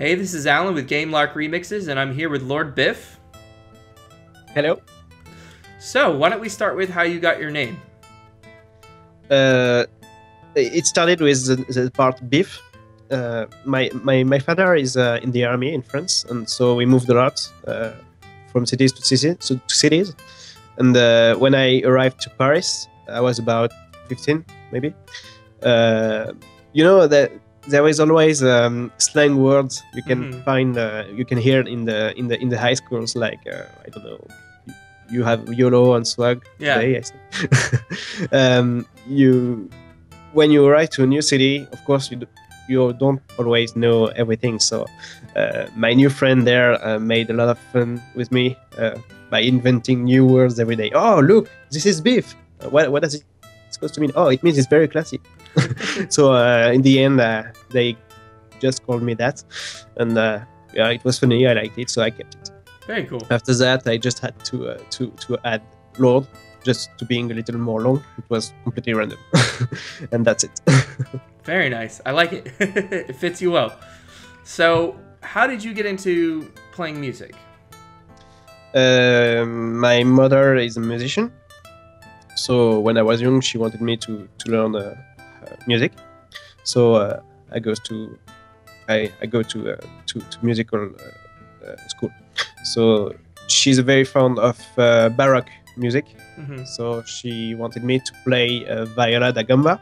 Hey, this is Alan with GameLark Remixes, and I'm here with Lord Biff. Hello. So, why don't we start with how you got your name? It started with the part beef. My father is in the army in France, and so we moved a lot from cities to cities. And when I arrived to Paris, I was about 15, maybe. You know that there was always slang words you can find, you can hear in the high schools, like I don't know. You have YOLO and swag today, I think. When you arrive to a new city, of course, you don't always know everything. So my new friend there made a lot of fun with me by inventing new words every day. Oh, look, this is beef. What does it supposed to mean? Oh, it means it's very classy. So in the end, they just called me that. And yeah, it was funny. I liked it, so I kept it. Very cool. After that, I just had to add Lord, just to being a little more long. It was completely random. And that's it. Very nice. I like it. It fits you well. So, how did you get into playing music? My mother is a musician. So when I was young, she wanted me to learn music. So I go to musical school. So she's very fond of Baroque music. So she wanted me to play viola da gamba,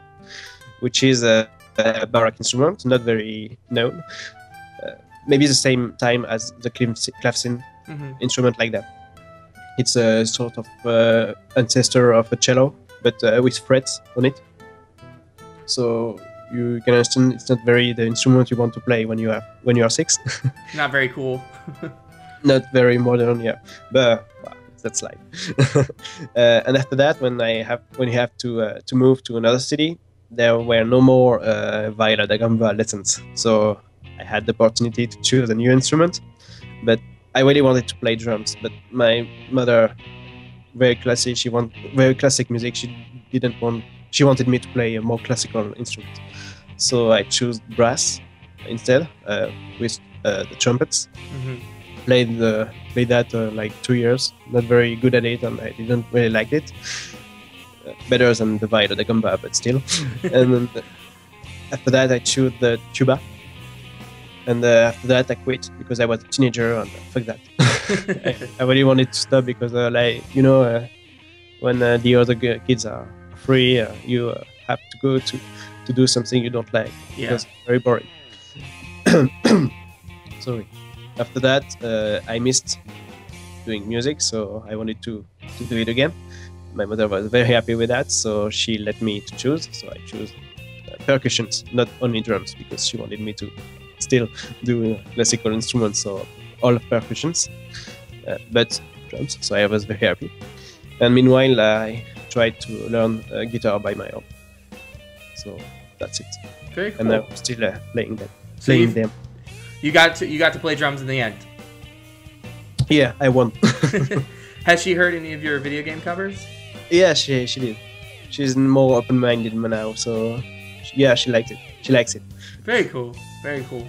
which is a Baroque instrument, not very known. Maybe the same time as the clavecin instrument, like that. It's a sort of ancestor of a cello, but with frets on it. So you can understand it's not very the instrument you want to play when you are 6. Not very cool. Not very modern, yeah. But well, that's life. And after that, when you have to move to another city, there were no more viola da gamba lessons. So I had the opportunity to choose a new instrument, but I really wanted to play drums. But my mother, very classic. She wanted very classic music. She wanted me to play a more classical instrument. So I chose brass instead with the trumpets. Played that like 2 years. Not very good at it, and I didn't really like it. Better than the viola da gamba, but still. And then after that, I chose the tuba. And after that, I quit because I was a teenager, and fuck that. I really wanted to stop because, when the other kids are free, you have to go to do something you don't like. Yeah. Because it's very boring. Sorry. After that, I missed doing music, so I wanted to do it again. My mother was very happy with that, so she let me to choose. So I chose percussions, not only drums, because she wanted me to still do classical instruments, so all of percussions, but drums. So I was very happy. And meanwhile, I tried to learn guitar by my own. So that's it. Very cool. And I'm still playing them. So you got to play drums in the end. Yeah, I won. Has she heard any of your video game covers? Yeah, she did. She's more open-minded now, so yeah, she liked it. She likes it. Very cool. Very cool.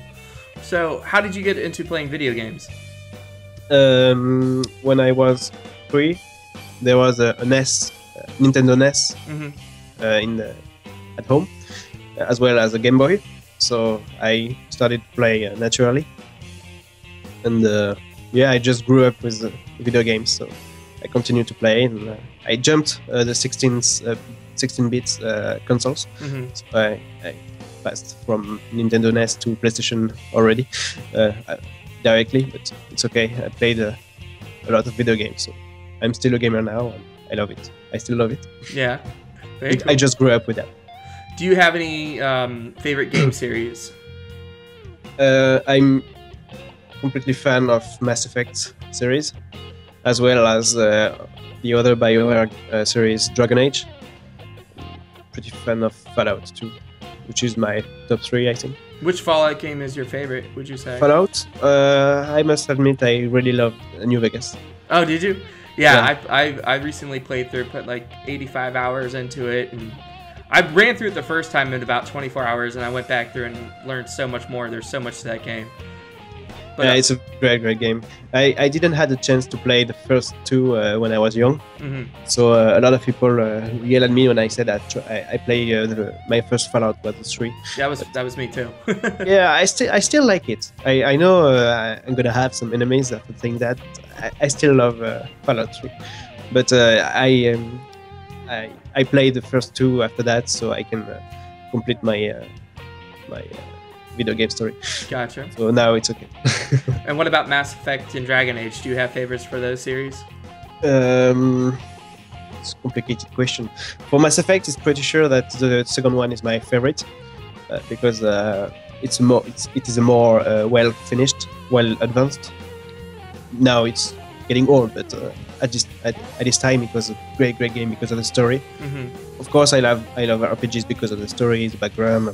So, how did you get into playing video games? When I was 3, there was a NES, Nintendo NES, at home, as well as a Game Boy. So I started to play naturally, and yeah, I just grew up with video games. So I continued to play, and I jumped the 16-bit consoles. So I passed from Nintendo NES to PlayStation already directly, but it's okay. I played a lot of video games, so I'm still a gamer now, and I love it. I still love it. Yeah, very cool. I just grew up with that. Do you have any favorite game series? I'm completely fan of Mass Effect series, as well as the other BioWare series, Dragon Age. Pretty fan of Fallout too, which is my top 3, I think. Which Fallout game is your favorite, would you say? Fallout? I must admit I really loved New Vegas. Oh, did you? Yeah. I recently played through, put like 85 hours into it, and I ran through it the first time in about 24 hours, and I went back through and learned so much more. There's so much to that game. But Yeah, it's a great game. I didn't had a chance to play the first two when I was young, so a lot of people yell at me when I said that I play my first Fallout was the 3. that was me too. Yeah, I still like it. I know I'm gonna have some enemies that would think that. I still love Fallout 3, but I played the first two after that, so I can complete my video game story. Gotcha. So now it's okay. And what about Mass Effect and Dragon Age? Do you have favorites for those series? It's a complicated question. For Mass Effect, it's pretty sure that the second one is my favorite because it is a more well finished, well advanced. Now it's getting old, but at this time it was a great game because of the story. Of course, I love RPGs because of the story, the background,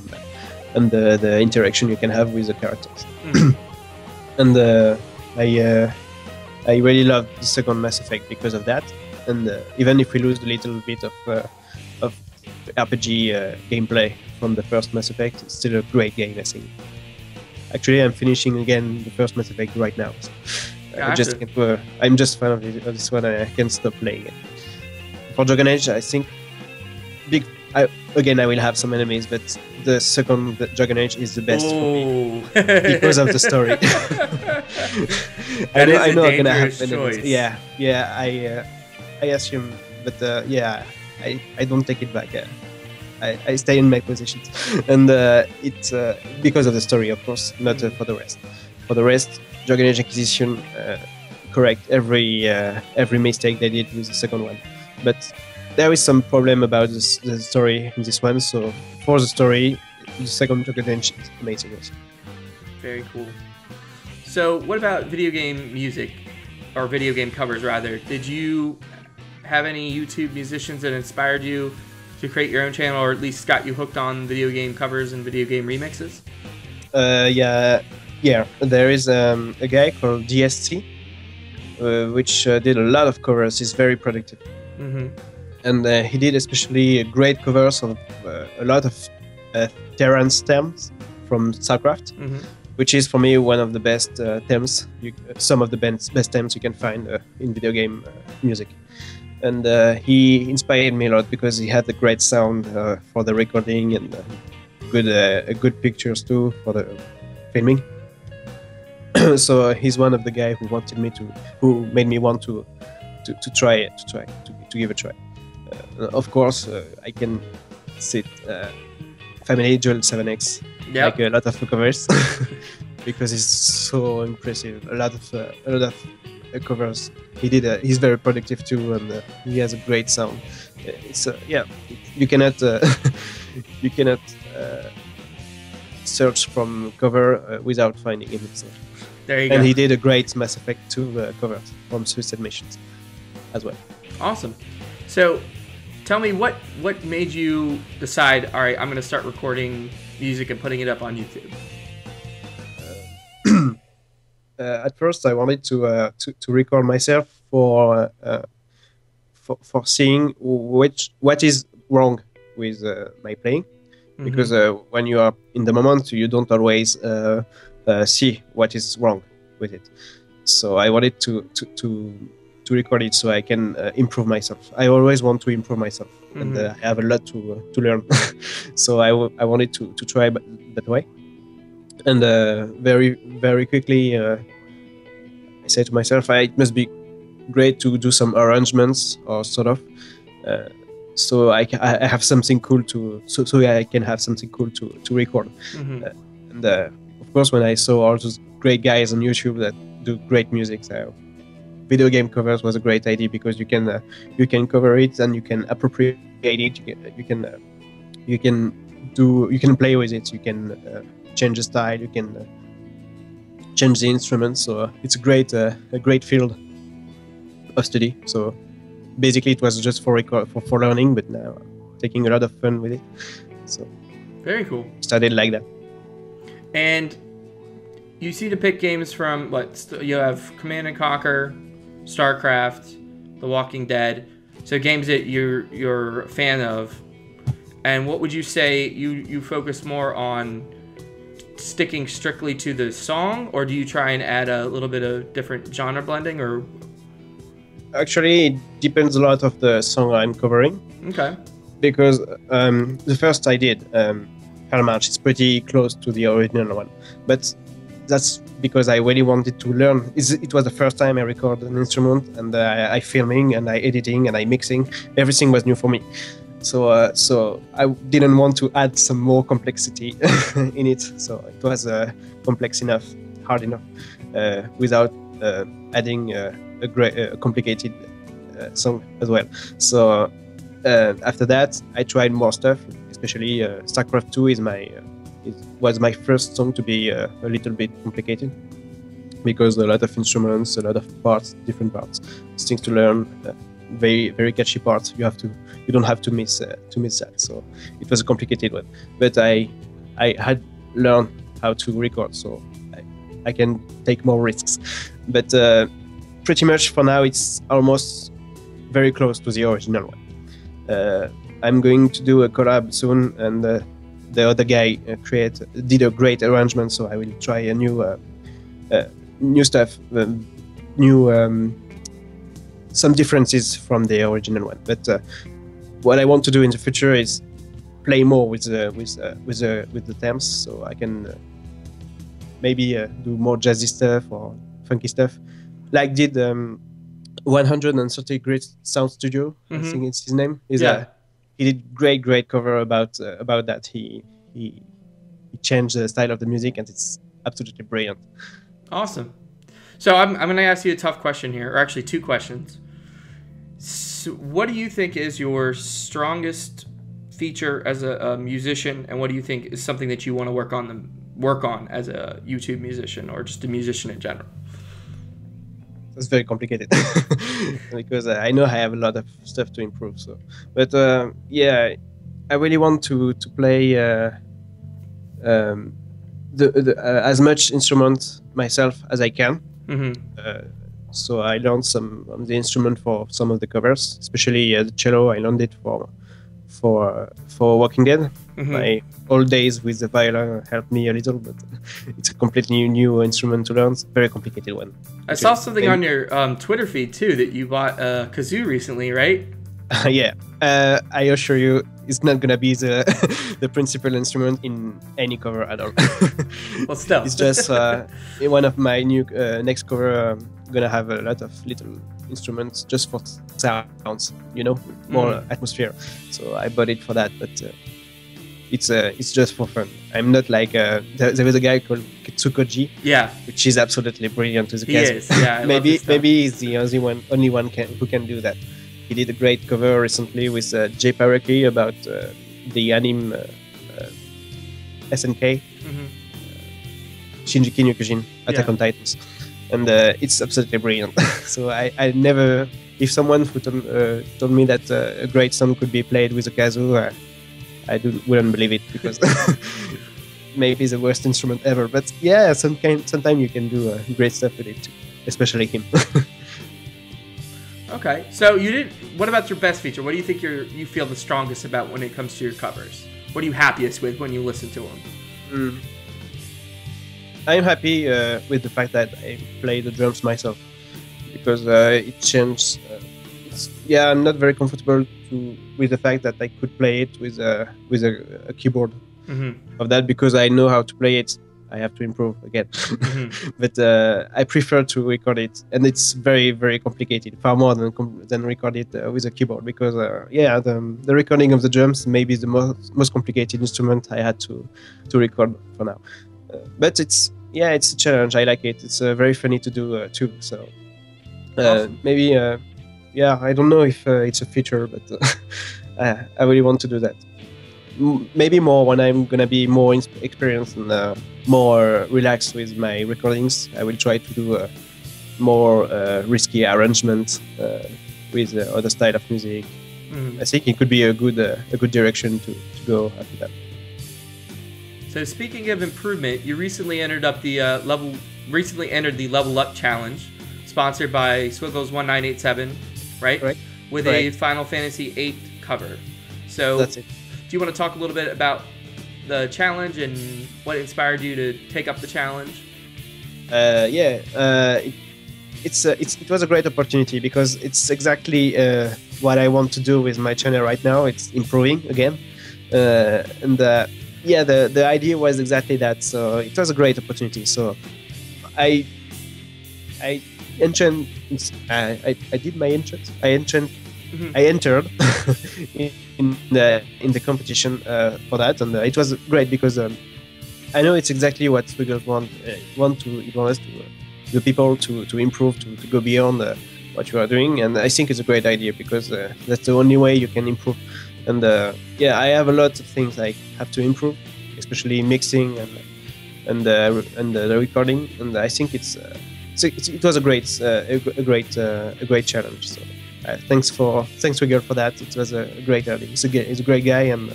and the interaction you can have with the characters. And I really love the second Mass Effect because of that. And even if we lose a little bit of RPG gameplay from the first Mass Effect, it's still a great game, I think. Actually, I'm finishing again the first Mass Effect right now. So I'm just fan of this one. I can't stop playing it. For Dragon Age, I think I will have some enemies, but the second Dragon Age is the best for me because of the story. I know I'm gonna have enemies. Yeah. I assume, but I don't take it back. I stay in my positions, and it's because of the story, of course, not for the rest. For the rest, Dragon Age Inquisition correct every mistake they did with the second one, but there is some problem about the story in this one. So for the story, the second Dragon Age is amazing. Very cool. So what about video game music, or video game covers rather? Did you have any YouTube musicians that inspired you to create your own channel, or at least got you hooked on video game covers and video game remixes? Yeah. There is a guy called DST, which did a lot of covers. He's very productive. And he did especially great covers of a lot of Terran's themes from StarCraft, which is for me one of the best themes, some of the best themes you can find in video game music. And he inspired me a lot because he had a great sound for the recording and good pictures too for the filming. So he's one of the guys who made me want to give a try. Of course, I can sit Family Duel 7X like a lot of covers because it's so impressive. A lot of covers he did. He's very productive too, and he has a great sound. You cannot search from cover without finding him. So. There you go. And he did a great Mass Effect 2 cover from Suicide Missions as well. Awesome. So, tell me what made you decide, all right, I'm going to start recording music and putting it up on YouTube? At first, I wanted to record myself for seeing what is wrong with my playing, because when you are in the moment, you don't always see what is wrong with it. So I wanted to record it so I can improve myself. I always want to improve myself, and I have a lot to learn. So I wanted to try that way. And very, very quickly, I said to myself, it must be great to do some arrangements or sort of, so I have something cool so I can have something cool to record. And of course, when I saw all those great guys on YouTube that do great music, so video game covers was a great idea because you can cover it and you can appropriate it. You can play with it. You can change the style. You can change the instruments. So it's a great field of study. So basically, it was just for learning, but now I'm taking a lot of fun with it. So very cool. Started like that. And you see to pick games from you have Command and Conquer, StarCraft, The Walking Dead, so games that you're a fan of. And what would you say you focus more on sticking strictly to the song, or do you try and add a little bit of different genre blending? Or Actually, it depends a lot of the song I'm covering. okay, Because the first I did, March, is pretty close to the original one. But that's because I really wanted to learn. It was the first time I recorded an instrument, and I filming and I editing and I mixing. Everything was new for me. So I didn't want to add some more complexity in it. So it was complex enough, hard enough, without adding a complicated song as well. So after that, I tried more stuff. Especially StarCraft 2 was my first song to be a little bit complicated, because a lot of instruments, a lot of parts, different parts, things to learn. Very very catchy parts. You don't have to miss that. So it was a complicated one, but I had learned how to record, so I can take more risks. But pretty much for now, it's almost very close to the original one. I'm going to do a collab soon, and the other guy did a great arrangement, so I will try a new stuff, some differences from the original one. But what I want to do in the future is play more with the themes, so I can maybe do more jazzy stuff or funky stuff, like did 130 Great Sound Studio. I think it's his name. He did great cover about that. He changed the style of the music, and it's absolutely brilliant. Awesome. So I'm going to ask you a tough question here, or actually two questions. So what do you think is your strongest feature as a musician, and what do you think is something that you want to work on as a YouTube musician, or just a musician in general? It's very complicated because I know I have a lot of stuff to improve. So, but yeah, I really want to play as much instrument myself as I can. So I learned some of the instrument for some of the covers, especially the cello. I learned it for Walking Dead. My old days with the violin helped me a little, but it's a completely new instrument to learn. It's a very complicated one. I saw something on your Twitter feed too, that you bought a kazoo recently, right? Yeah, I assure you, it's not gonna be the principal instrument in any cover at all. Well, still, it's just in one of my new next cover. Gonna have a lot of little instruments just for sounds, more atmosphere. So I bought it for that, but it's just for fun. I'm not like there was a guy called Kitsukoji, which is absolutely brilliant with the He is, yeah. maybe he's the only one who can do that. He did a great cover recently with Jay Paraki about the anime SNK, Shinji no Kyojin, Attack on Titans. And it's absolutely brilliant. So I never, if someone told me that a great song could be played with a kazoo, I wouldn't believe it, because maybe it's the worst instrument ever. But yeah, sometimes you can do great stuff with it too, especially him. Okay, so what about your best feature? What do you think you feel the strongest about when it comes to your covers? What are you happiest with when you listen to them? I'm happy with the fact that I play the drums myself, because it changed. I'm not very comfortable with the fact that I could play it with a keyboard of that, because I know how to play it. I have to improve again, but I prefer to record it, and it's very very complicated, far more than record it with a keyboard, because the recording of the drums maybe is the most complicated instrument I had to record for now. But it's a challenge. I like it. It's very funny to do too. So awesome. Maybe I don't know if it's a feature, but I really want to do that. Maybe more when I'm gonna be more experienced and more relaxed with my recordings. I will try to do more risky arrangements with other style of music. I think it could be a good direction to go after that. So speaking of improvement, you recently entered the Level Up Challenge, sponsored by Swiggles1987, right? Right. With a Final Fantasy VIII cover. So that's it. Do you want to talk a little bit about the challenge and what inspired you to take up the challenge? It was a great opportunity because it's exactly what I want to do with my channel right now. It's improving again, the idea was exactly that. So it was a great opportunity. So I entered. I did my entrance. I entered in the competition for that, and it was great because I know it's exactly what Squiggles want us to the people to improve, to go beyond what you are doing, and I think it's a great idea because that's the only way you can improve. And I have a lot of things I have to improve, especially mixing and the recording. And I think it was a great challenge. So thanks Wiggle for that. It was a great idea. He's a great guy and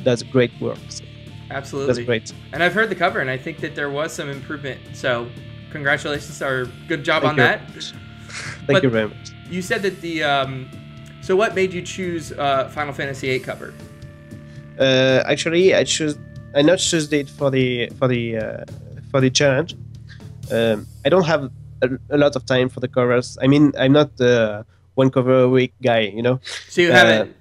does great work. So absolutely, that's great. And I've heard the cover, and I think that there was some improvement. So congratulations, or good job on that. Thank you very much. You said that so what made you choose Final Fantasy VIII cover? Actually, I not choose it for the challenge. I don't have a lot of time for the covers. I mean, I'm not the one cover a week guy, you know. So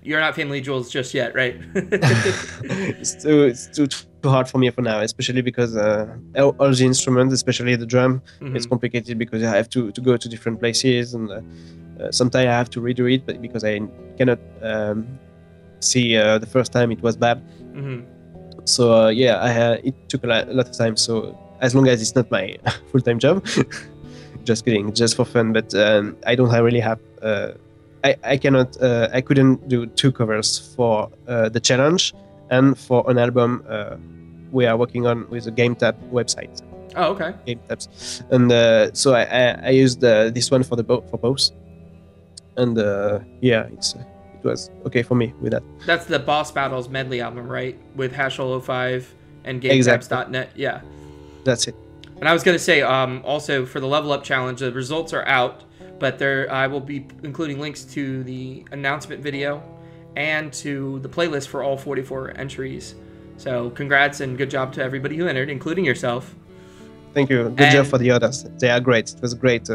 you're not Family Jewels just yet, right? It's too hard for me for now, especially because all the instruments, especially the drum, it's complicated because I have to go to different places, and sometimes I have to redo it, but because I cannot see the first time it was bad. So it took a lot of time. So as long as it's not my full-time job, just kidding, just for fun. But I don't really have. I couldn't do two covers for the challenge and for an album we are working on with a GameTap website. Oh, okay. GameTaps, and so I used this one for both, and it was okay for me with that. That's the Boss Battles medley album, right? With Hashel05 and GameTaps.net. Yeah, that's it. And I was going to say, also for the Level Up Challenge, the results are out, but I will be including links to the announcement video and to the playlist for all 44 entries. So congrats and good job to everybody who entered, including yourself. Thank you. Good job for the others. They are great. It was great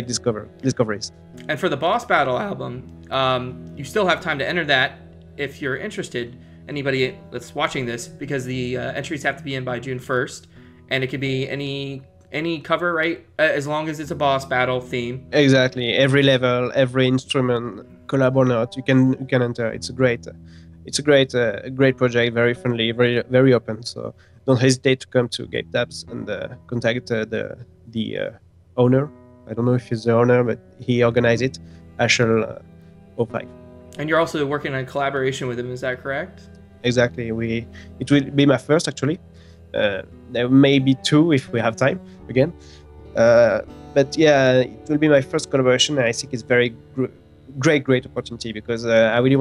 discoveries. And for the Boss Battle album, you still have time to enter that if you're interested. Anybody that's watching this, because the entries have to be in by June 1st. And it could be any cover, right? As long as it's a boss battle theme. Exactly. Every level, every instrument, collab or not, you can enter. It's a great project. Very friendly, very very open. So don't hesitate to come to GameTaps and contact the owner. I don't know if he's the owner, but he organized it. Hashel05. And you're also working on collaboration with him. Is that correct? Exactly. It will be my first actually. There may be two if we have time again, but yeah, it will be my first collaboration, and I think it's very great opportunity because I really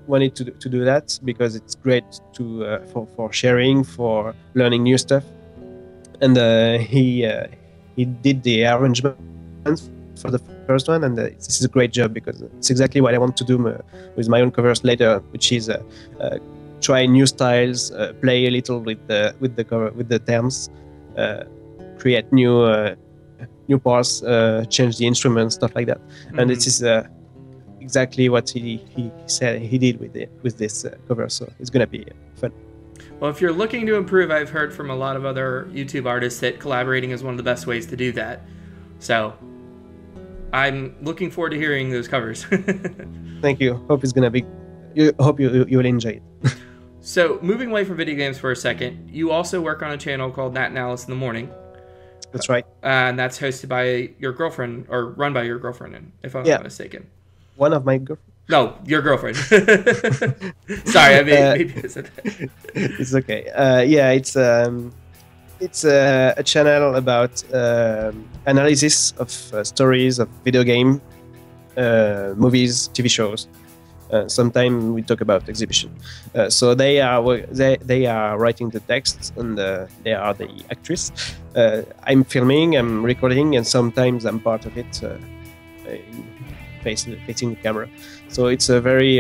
wanted to do that because it's great for sharing, for learning new stuff, and he did the arrangement for the first one, and this is a great job because it's exactly what I want to do with my own covers later, which is try new styles, play a little with the cover, with the terms, create new parts, change the instruments, stuff like that. And this is exactly what he said he did with this cover. So it's gonna be fun. Well, if you're looking to improve, I've heard from a lot of other YouTube artists that collaborating is one of the best ways to do that. So I'm looking forward to hearing those covers. Thank you. Hope it's gonna be. Hope you will enjoy it. So, moving away from video games for a second, you also work on a channel called Nat and Alice in the Morning. That's right. And that's hosted by your girlfriend, or run by your girlfriend, if I'm not mistaken. One of my girlfriends. No, your girlfriend. Sorry, maybe I said that. It's okay. It's a channel about analysis of stories of video game, movies, TV shows. Sometimes we talk about exhibition. So they are writing the texts, and they are the actress. I'm filming, I'm recording, and sometimes I'm part of it, facing the camera. So it's a very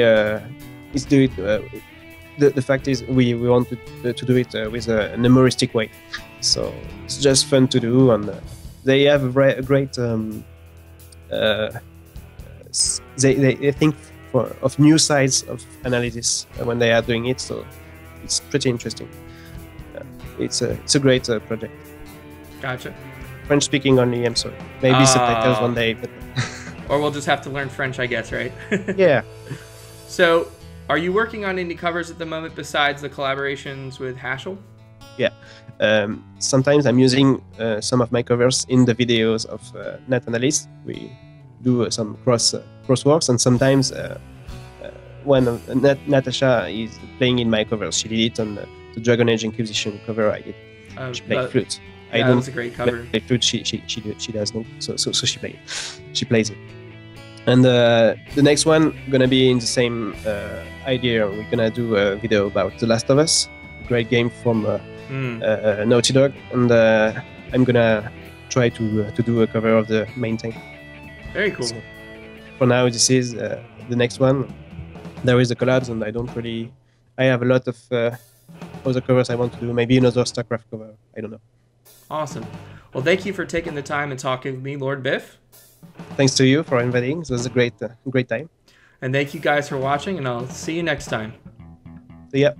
the fact is we want to do it with an humoristic way, so it's just fun to do, and they have a great they think of new sides of analysis when they are doing it, so it's pretty interesting. It's a great project. Gotcha. French speaking only, I'm sorry. Maybe subtitles one day, but or we'll just have to learn French, I guess, right? Yeah. So, are you working on any covers at the moment besides the collaborations with Haschel? Yeah. Sometimes I'm using some of my covers in the videos of Net Analyst. We do some crossworks, and sometimes when Natasha is playing in my covers, she did it on the Dragon Age Inquisition cover I did. She played flute. Yeah, that was a great cover. Play flute. She does not. So she plays it. And the next one gonna be in the same idea. We're gonna do a video about The Last of Us, a great game from Naughty Dog, and I'm gonna try to do a cover of the main thing. Very cool. So for now, this is the next one. There is a collabs, and I have a lot of other covers I want to do. Maybe another StarCraft cover. I don't know. Awesome. Well, thank you for taking the time and talking with me, Lord Biff. Thanks to you for inviting. It was a great time. And thank you guys for watching, and I'll see you next time. See ya.